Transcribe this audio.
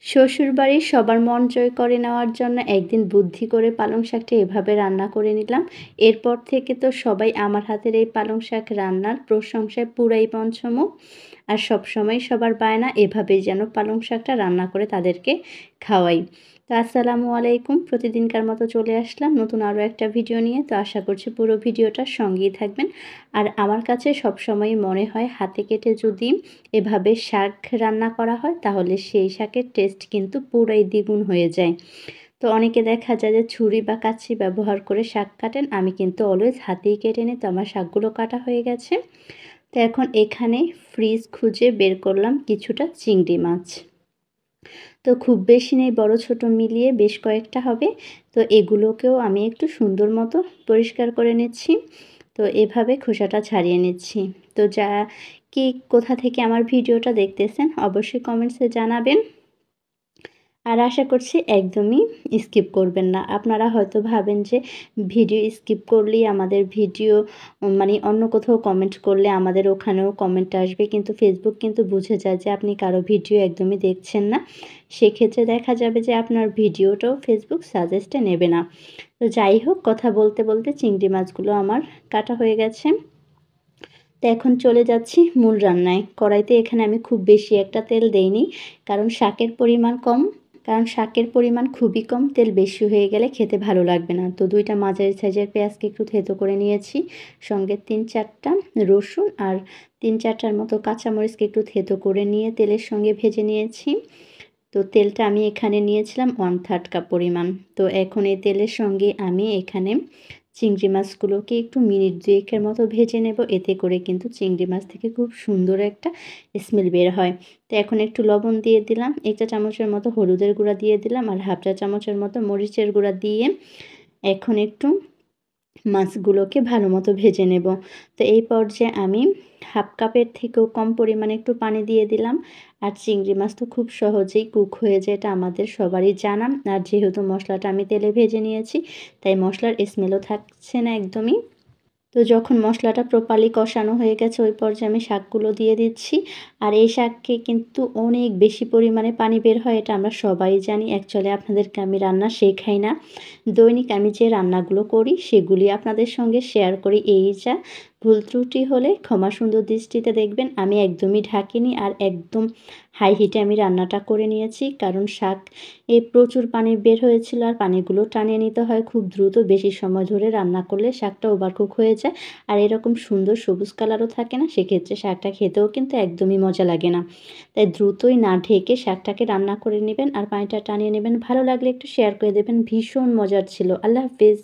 শ্বশুরবাড়ির সবার মন জয় করে নেওয়ার জন্য একদিন বুদ্ধি করে পালং শাকটা এভাবে রান্না করে নিলাম। এরপর থেকে তো সবাই আমার হাতের এই পালং শাক রান্নার প্রশংসায় পুরাই পঞ্চমুখ। আর সবসময় সবার বায়না এভাবেই যেন পালং শাকটা রান্না করে তাদেরকে খাওয়াই। তো আসসালামু আলাইকুম, প্রতিদিনকার মতো চলে আসলাম নতুন আরও একটা ভিডিও নিয়ে। তো আশা করছি পুরো ভিডিওটার সঙ্গেই থাকবেন। আর আমার কাছে সবসময়ই মনে হয় হাতে কেটে যদি এভাবে শাক রান্না করা হয় তাহলে সেই শাকের টেস্ট কিন্তু পুরাই দ্বিগুণ হয়ে যায়। তো অনেকে দেখা যায় যে ছুরি বা কাঁচি ব্যবহার করে শাক কাটেন, আমি কিন্তু অলওয়েজ হাতেই কেটে নিই। তো আমার শাকগুলো কাটা হয়ে গেছে। তো এখন এখানে ফ্রিজ খুঁজে বের করলাম কিছুটা চিংড়ি মাছ। তো খুব বেশি নেই, বড় ছোট মিলিয়ে বেশ কয়েকটা হবে। তো এগুলোকেও আমি একটু সুন্দর মতো পরিষ্কার করে নিচ্ছি। তো এভাবে খোসাটা ছাড়িয়ে নিচ্ছি। তো কে কোথা থেকে আমার ভিডিওটা দেখতেছেন অবশ্যই কমেন্টসে জানাবেন। আর আশা করছি একদমই স্কিপ করবেন না। আপনারা হয়তো ভাবেন যে ভিডিও স্কিপ করলেই আমাদের ভিডিও মানে অন্য কোথাও কমেন্ট করলে আমাদের ওখানেও কমেন্ট আসবে, কিন্তু ফেসবুক কিন্তু বুঝে যায় যে আপনি কারো ভিডিও একদমই দেখছেন না। সেক্ষেত্রে দেখা যাবে যে আপনার ভিডিওটাও ফেসবুক সাজেস্টে নেবে না। তো যাই হোক, কথা বলতে বলতে চিংড়ি মাছগুলো আমার কাটা হয়ে গেছে। তো এখন চলে যাচ্ছি মূল রান্নায়। কড়াইতে এখানে আমি খুব বেশি একটা তেল দেইনি, কারণ শাকের পরিমাণ খুবই কম। তেল বেশি হয়ে গেলে খেতে ভালো লাগবে না। তো 2টা মাঝারি সাইজের পেঁয়াজকে একটু থেঁতো করে নিয়েছি, সঙ্গে 3-4টা রসুন আর 3-4টার মতো কাঁচামরিচকে একটু থেঁতো করে নিয়ে তেলের সঙ্গে ভেজে নিয়েছি। তো তেলটা আমি এখানে নিয়েছিলাম 1/3 কাপ পরিমাণ। তো এখন এই তেলের সঙ্গে আমি এখানে চিংড়ি মাছগুলোকে একটু মিনিট 2-এর মতো ভেজে নেব। এতে করে কিন্তু চিংড়ি মাছ থেকে খুব সুন্দর একটা স্মেল বের হয়। তো এখন একটু লবণ দিয়ে দিলাম, 1 চা চামচের মতো হলুদের গুঁড়া দিয়ে দিলাম আর 1/2 চা চামচের মতো মরিচের গুঁড়া দিয়ে এখন একটু মাছগুলোকে ভালো মতো ভেজে নেব। তো এই পর্যায়ে আমি 1/2 কাপের থেকেও কম পরিমাণে একটু পানি দিয়ে দিলাম। আর চিংড়ি মাছ তো খুব সহজেই কুক হয়ে যায়, এটা আমাদের সবারই জানা। আর যেহেতু মশলাটা আমি তেলে ভেজে নিয়েছি, তাই মশলার স্মেলও থাকছে না একদমই। তো যখন মশলাটা প্রপারলি কষানো হয়ে গেছে, ওই পর্যায়ে আমি শাকগুলো দিয়ে দিচ্ছি। আর এই শাকে কিন্তু অনেক বেশি পরিমাণে পানি বের হয়, এটা আমরা সবাই জানি। অ্যাকচুয়ালি আপনাদেরকে আমি রান্না শেখাই না, দৈনিক আমি যে রান্নাগুলো করি সেগুলি আপনাদের সঙ্গে শেয়ার করি। এই যা ভুল ত্রুটি হলে ক্ষমা সুন্দর দৃষ্টিতে দেখবেন। আমি একদমই ঢাকিনি আর একদম হাই হিটে আমি রান্নাটা করে নিয়েছি, কারণ শাক প্রচুর পানি বের হয়েছিল আর পানিগুলো টানিয়ে নিতে হয় খুব দ্রুত। বেশি সময় ধরে রান্না করলে শাকটা ওভারকুক হয়ে যায় আর এরকম সুন্দর সবুজ কালারও থাকে না, সেক্ষেত্রে শাকটা খেতেও কিন্তু একদমই মজা লাগে না। তাই দ্রুতই না ঢেকে শাকটাকে রান্না করে নেবেন আর পানিটা টানিয়ে নেবেন। ভালো লাগলে একটু শেয়ার করে দেবেন, ভীষণ মজার ছিল। আল্লাহ হাফেজ।